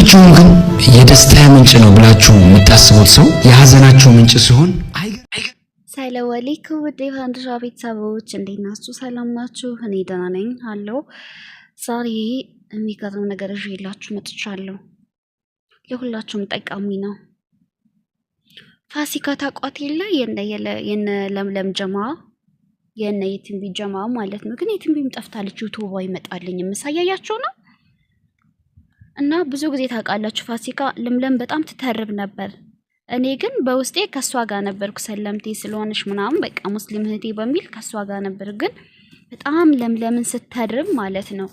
ሁላችሁም ግን የደስታ ምንጭ ነው ብላችሁ የምታስቡት ሰው የሐዘናችሁ ምንጭ ሲሆን ሰላም አለይኩም ውድ የፋንድሻ ቤተሰቦች እንዴት ናችሁ? ሰላም ናችሁ? እኔ ደህና ነኝ አለው። ዛሬ የሚገርም ነገር ይዤላችሁ መጥቻለሁ። ለሁላችሁም ጠቃሚ ነው። ፋሲካ ታቋት የለ የነ ለምለም ጀማ የነ የትንቢ ጀማ ማለት ነው። ግን የትንቢም ጠፍታለች። ዩቲዩብ ይመጣልኝ የምሳያያችሁ ነው። እና ብዙ ጊዜ ታውቃላችሁ ፋሲካ ለምለም በጣም ትተርብ ነበር። እኔ ግን በውስጤ ከሷ ጋር ነበርኩ። ሰለምቴ ስለሆነች ምናምን በቃ ሙስሊም እህቴ በሚል ከሷ ጋር ነበር። ግን በጣም ለምለምን ስትተርብ ማለት ነው።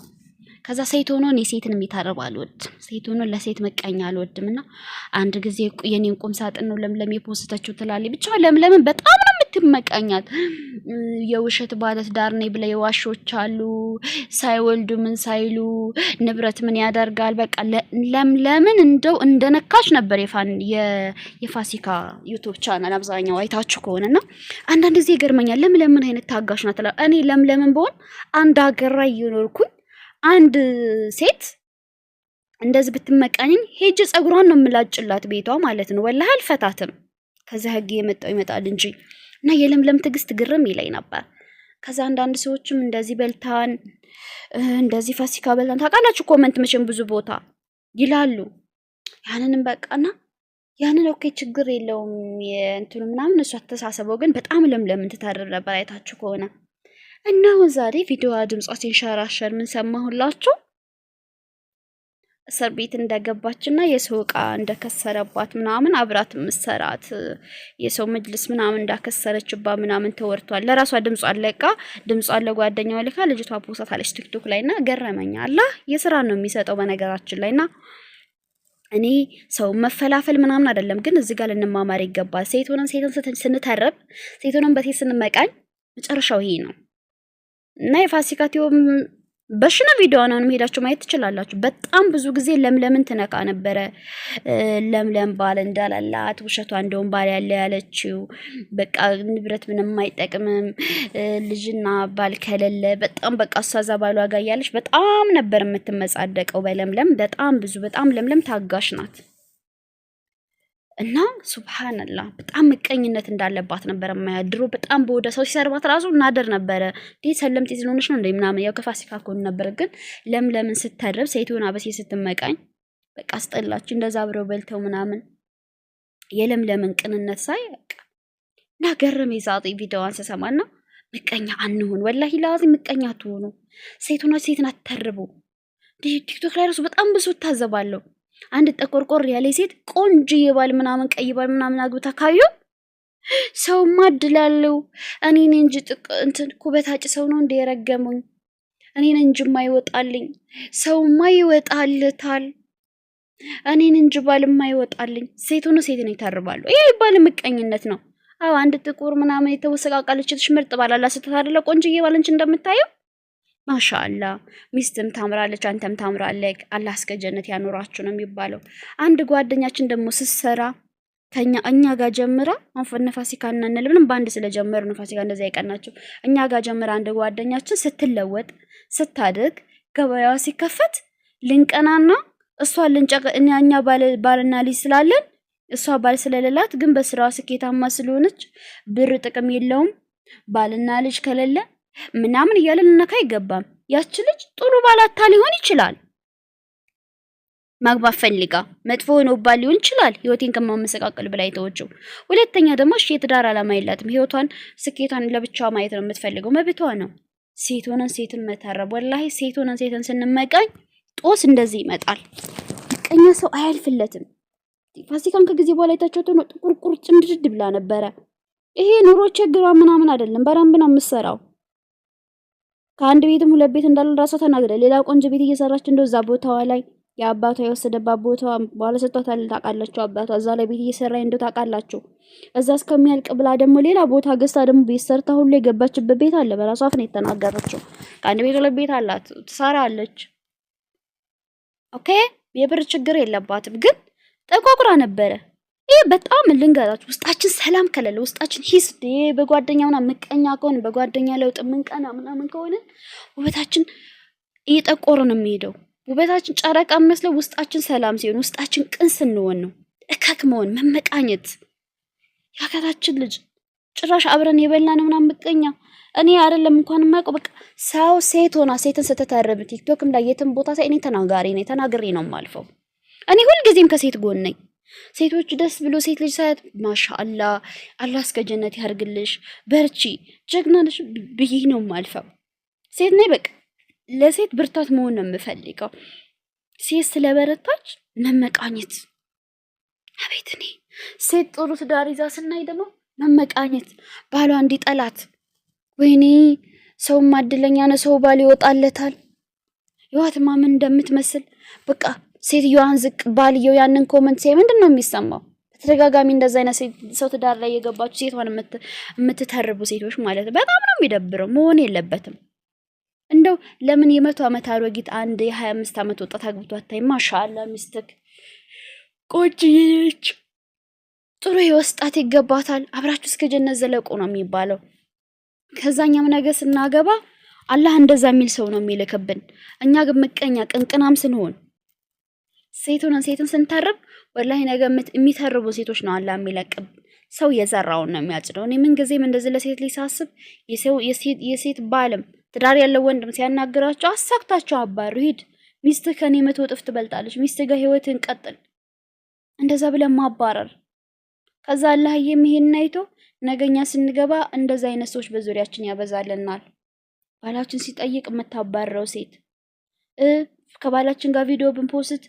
ከዛ ሴት ሆኖ እኔ ሴትን የሚታረብ አልወድም። ሴት ሆኖ ለሴት መቀኛ አልወድምና አንድ ጊዜ የኔን ቁም ሳጥን ነው ለምለም የፖስተችው ትላለች። ብቻ ለምለምን በጣም ነው የምትመቀኛት። የውሸት ባለት ዳር ነኝ ብለ የዋሾች አሉ ሳይወልዱ ምን ሳይሉ ንብረት ምን ያደርጋል። በቃ ለምለምን እንደው እንደነካሽ ነበር የፋሲካ ዩቲዩብ ቻናል አብዛኛው አይታችሁ ከሆነና አንዳንድ ጊዜ ይገርመኛል። ለምለምን አይነት ታጋሽ ናት። እኔ ለምለምን በሆን አንድ ሀገር ላይ እየኖርኩኝ አንድ ሴት እንደዚህ ብትመቀኝኝ ሄጅ ጸጉሯን ነው የምላጭላት ቤቷ ማለት ነው። ወላሂ አልፈታትም። ከዛ ህግ የመጣው ይመጣል እንጂ እና የለምለም ትግስት ግርም ይለኝ ነበር። ከዛ አንዳንድ ሰዎችም እንደዚህ በልታን እንደዚህ ፋሲካ በልታን ታውቃላችሁ ኮሜንት መቼም ብዙ ቦታ ይላሉ። ያንንም በቃና ያንን ኦኬ ችግር የለውም የእንትኑ ምናምን እሱ አተሳሰበው ግን በጣም ለምለም ትታረብ ነበር አይታችሁ ከሆነ እና ዛሬ ቪዲዮዋ ድምጿ ሲንሸራሸር ምን ሰማሁላችሁ? እስር ቤት እንደገባችና የሰው ዕቃ እንደከሰረባት ምናምን አብራት ምሰራት የሰው መጅልስ ምናምን እንዳከሰረችባት ምናምን ተወርቷል። ለራሷ ድምጿ አለቃ ድምጿ ለጓደኛዋ ልካ ልጅቷ ፖስት አለች ቲክቶክ ላይና ገረመኝ። አላህ የሥራ ነው የሚሰጠው በነገራችን ላይና እኔ ሰው መፈላፈል ምናምን አይደለም ግን እዚህ ጋር ልንማማር ይገባል። ሴት ሆነን ሴትን ስንተረብ ሴት ሆነን በሴት ስንመቃኝ መጨረሻው ይሄ ነው። እና የፋሲካ ቲዮም በሽነ ቪዲዮ ነው ሄዳችሁ ማየት ትችላላችሁ። በጣም ብዙ ጊዜ ለምለምን ትነካ ነበረ። ለምለም ባል እንዳላላት ውሸቷ እንደውም ባል ያለ ያለችው በቃ ንብረት ምንም አይጠቅምም ልጅና ባል ከሌለ በጣም በቃ አሳዛ ባሏ ጋር ያለች በጣም ነበር የምትመጻደቀው በለምለም በጣም ብዙ በጣም ለምለም ታጋሽ ናት። እና ሱብሃንአላህ በጣም ምቀኝነት እንዳለባት ነበር ማያድሩ በጣም በወደ ሰው ሲሰርባት ራሱ እናደር ነበር። ዲ ሰለምቴ ስለሆነች ነው እንደምናም ያው ከፋሲካ ኮን ነበር። ግን ለምለምን ስትተርብ ሴቱን አበሴ ስትመቃኝ በቃ አስጠላችሁ። እንደዛ አብረው በልተው ምናምን የለምለምን ቅንነት ሳይ በቃ ናገረም ይዛጥ ቪዲዮዋን ሰሰማና ምቀኛ አንሁን ወላሂ ላዚ ምቀኛ አትሆኑ። ሴቱና ሴትን አትተርቡ። ቲክቶክ ላይ ራሱ በጣም ብዙ ታዘባለሁ። አንድ ተቆርቆር ያለ ሴት ቆንጆ ይባል ምናምን ቀይ ባል ምናምን አግብታ ካዩ ሰው ማድላለው እኔን እንጂ እንትን ኩበታጭ ሰው ነው እንደ የረገሙኝ እኔን እንጂ ማይወጣልኝ ሰው ማይወጣልታል እኔን እንጂ ባል ማይወጣልኝ ሴት ሆኖ ሴትን ይተርባሉ። ይሄ ይባል ምቀኝነት ነው። አው አንድ ጥቁር ምናምን የተወሰቃቀለችሽ ምርጥ ባላላ ስትታደለ ቆንጆ ይባል እንጂ እንደምታየው ማሻአላ ሚስትም ታምራለች አንተም ታምራለህ አላህ እስከ ጀነት ያኖራችሁ ነው የሚባለው። አንድ ጓደኛችን ደግሞ ስትሰራ እኛ ጋር ጀምራ አንፈነ ፋሲካና እንልብንም ባንድ ስለጀመሩ ነው ፋሲካ እንደዛ ይቀናቸው። እኛ ጋር ጀምራ አንድ ጓደኛችን ስትለወጥ ስታድግ ገበያዋ ሲከፈት ልንቀናና እሷ ልንጨቅ እኛ ባልና ልጅ ስላለን እሷ ባል ስለሌላት ግን በስራዋ ስኬታማ ስለሆነች ብር ጥቅም የለውም ባልና ልጅ ከሌለ ምናምን እያለን ነካ አይገባም። ያቺ ልጅ ጥሩ ባላታ ሊሆን ይችላል ማግባት ፈልጋ መጥፎ ነው ባል ሊሆን ይችላል ህይወቴን ከማመሰቃቀል በላይ ተወጪው። ሁለተኛ ደግሞ እሺ የትዳር አላማ የላትም ህይወቷን ስኬቷን ለብቻዋ ማየት ነው የምትፈልገው መብቷ ነው። ሴት ሆነን ሴትን መታረብ ወላሂ ሴት ሆነን ሴትን ስንመቃኝ ጦስ እንደዚህ ይመጣል። ቀኛ ሰው አያልፍለትም። ፋሲካን ከጊዜ በኋላ አይታችሁት ነው ጥቁር ጭምድድ ብላ ነበረ። ይሄ ኑሮ ችግሯ ምናምን አይደለም በረንብ ነው የምትሰራው። ከአንድ ቤትም ሁለት ቤት እንዳለ ራሷ ተናግረ ሌላ ቆንጆ ቤት እየሰራች እንደው እዛ ቦታዋ ላይ የአባቷ የወሰደባት ቦታዋ ባለ ሰጥቷታል ታውቃላችሁ። አባቷ እዛ ላይ ቤት እየሰራ እንደው ታውቃላችሁ። እዛ እስከሚያልቅ ብላ ደግሞ ሌላ ቦታ ገዝታ ደግሞ ቤት ሰርታ ሁሉ የገባችበት ቤት አለ። በራሷ አፍ ነው የተናገረችው። ከአንድ ቤት ሁለት ቤት አላት ትሰራለች። ኦኬ የብር ችግር የለባትም ግን ጠቋቁራ ነበረ። ይሄ በጣም ልንገራችሁ ውስጣችን ሰላም ከሌለ ውስጣችን ሂስ በጓደኛውና ምቀኛ ከሆነ በጓደኛ ለውጥ ምንቀና ምናምን ከሆነ ውበታችን እየጠቆረ ነው የሚሄደው። ውበታችን ጨረቃ መስለው ውስጣችን ሰላም ሲሆን ውስጣችን ቅን ስንሆን ነው። እከክ መሆን መመቃኘት ያከታችን ልጅ ጭራሽ አብረን የበላን ምናምን ምቀኛ እኔ አይደለም እንኳን ማቀው በቃ ሰው ሴት ሆና ሴትን ስትተርብ ቲክቶክም ላይ የትም ቦታ ሳይ እኔ ተናግሬ ነው ማልፈው። እኔ ሁልጊዜም ከሴት ጎን ነኝ። ሴቶች ደስ ብሎ ሴት ልጅ ሳያት ማሻአላ አላህ እስከ ጀነት ያርግልሽ በርቺ ጀግና ነሽ ብዬ ነው ማልፈው። ሴት ነኝ በቃ ለሴት ብርታት መሆን ነው የምፈልገው። ሴት ስለበረታች መመቃኘት አቤት እኔ ሴት ጥሩ ትዳር ይዛ ስናይ ደግሞ መመቃኘት ባሏ እንዲጠላት ወይኔ ሰው ማድለኛ ነው ሰው ባል ይወጣለታል ይዋትማ ምን እንደምትመስል በቃ ሴትዮዋን ዝቅ ባልየው ያንን ኮመንት ሲያይ ምንድነው የሚሰማው? በተደጋጋሚ እንደዛ አይነት ሰው ትዳር ላይ የገባችሁ ሴቷን የምትተርቡ ሴቶች ማለት በጣም ነው የሚደብረው። መሆን የለበትም። እንደው ለምን የ100 ዓመት አሮጊት አንድ የ25 ዓመት ወጣት አግብቶ አታይ? ማሻአላ ሚስትክ ቆንጆዬች ጥሩ ይወስጣት ይገባታል። አብራችሁ እስከ ጀነት ዘለቁ ነው የሚባለው። ከዛኛም ነገር ስናገባ አላህ እንደዛ የሚል ሰው ነው የሚልክብን። እኛ ግን ምቀኛ ቅንቅናም ስንሆን ሴትን ስንተርብ ወላሂ ነገ የሚተርቡ ሴቶች ነው አላህ የሚለቅብ። ሰው የዘራውን ነው የሚያጭደው። እኔ ምን ጊዜም እንደዚህ ለሴት ሊሳስብ የሴት ባልም ትዳር ያለው ወንድም ሲያናግራቸው አሳክታቸው አባሩ ሂድ ሚስትህ ከኔ 100 እጥፍ ትበልጣለች፣ ሚስትህ ጋር ህይወትን ቀጥል፣ እንደዛ ብለን ማባረር። ከዛ አላህ ይሄን አይቶ ነገኛ ስንገባ እንደዛ አይነት ሰዎች በዙሪያችን ያበዛልናል። ባላችን ሲጠይቅ የምታባረው ሴት ከባላችን ጋር ቪዲዮ ብንፖስት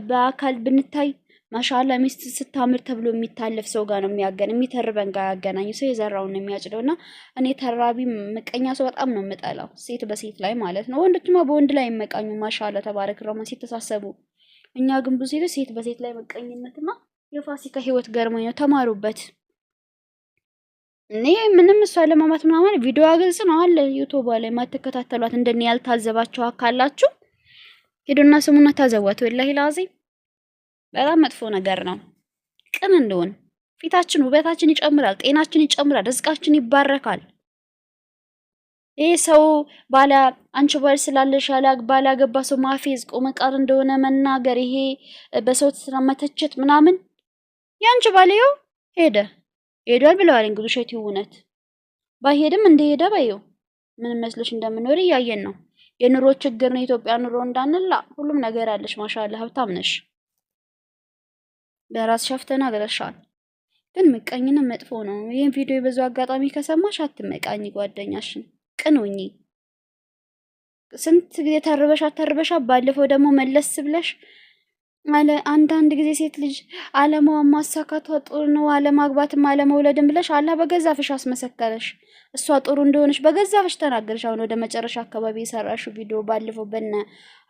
በአካል ብንታይ ማሻአላ ሚስት ስታምር ተብሎ የሚታለፍ ሰው ጋር ነው የሚተርበን ጋር ያገናኝ ሰው የዘራውን ነው የሚያጭደውና እኔ ተራቢ ምቀኛ ሰው በጣም ነው የምጠላው። ሴት በሴት ላይ ማለት ነው። ወንዶችማ በወንድ ላይ ይመቃኙ ማሻአላ ተባረክ ረህማን ሲተሳሰቡ። እኛ ግን ብዙ ሴት በሴት ላይ መቀኝነትና የፋሲካ ህይወት ገርሞኝ ነው። ተማሩበት። እኔ ምንም እሷ ለማማት ምናምን ቪዲዮ ግልጽ ነው አለ ዩቲዩብ ላይ ማተከታተሏት እንደኔ ያልታዘባችሁ አካላችሁ ሄዱና ስሙና ታዘዋት። ወላሂ ላዚም በጣም መጥፎ ነገር ነው። ቅን እንደሆን ፊታችን ውበታችን ይጨምራል፣ ጤናችን ይጨምራል፣ ርዝቃችን ይባረካል። ይሄ ሰው ባላ አንቺ ባል ስላለሽ ባላ ገባ ሰው ማፌዝ ቆመቃር እንደሆነ መናገር ይሄ በሰው ተመተቸት ምናምን ያንቺ ባልየው ሄዷል ብለዋል። እንግዲህ ሸቲ እውነት ባይሄድም እንደሄደ ባይው ምን መስለሽ እንደምኖር ያየን ነው። የኑሮ ችግር ነው ኢትዮጵያ ኑሮ እንዳንላ ሁሉም ነገር አለሽ። ማሻአላ ሀብታም ነሽ፣ በራስ ሸፍተና ገረሻል። ግን ምቀኝነት መጥፎ ነው። ይሄን ቪዲዮ በዛው አጋጣሚ ከሰማሽ አትመቃኝ፣ ጓደኛሽን ቅኑኝ። ስንት ጊዜ ተርበሻ ባለፈው ደግሞ መለስ ብለሽ አለ አንዳንድ ጊዜ ሴት ልጅ አለማዋ ማሳካቷ ጥሩ ነው፣ አለማግባትም አለመውለድም ብለሽ አላህ በገዛፍሽ አስመሰከረሽ። እሷ ጥሩ እንደሆነች በገዛፍሽ ተናገርሽ። አሁን ወደ መጨረሻ አካባቢ የሰራሽው ቪዲዮ ባለፈው በነ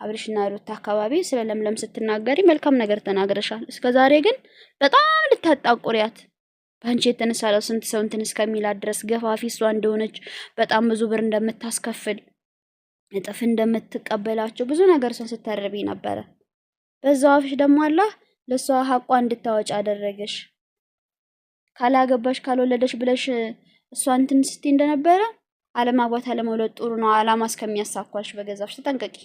አብርሽና ሩት አካባቢ ስለ ለምለም ስትናገሪ መልካም ነገር ተናግረሻል። እስከዛሬ ግን በጣም ልታጣቁሪያት ባንቺ የተነሳ ነው ስንት ሰው እንትን እስከሚላት ድረስ ገፋፊ እሷ እንደሆነች በጣም ብዙ ብር እንደምታስከፍል እጥፍ እንደምትቀበላቸው ብዙ ነገር ሰው ስትተርቢ ነበረ። በዛው አፍሽ ደግሞ አላህ ለሷ ሐቋ እንድታወጭ አደረገሽ። ካላገባሽ ካልወለደሽ ብለሽ እሷ እንትን ስትይ እንደነበረ አለማግባት አለመውለድ ጥሩ ነው አላማ እስከሚያሳኳሽ በገዛፍሽ ተጠንቀቂ።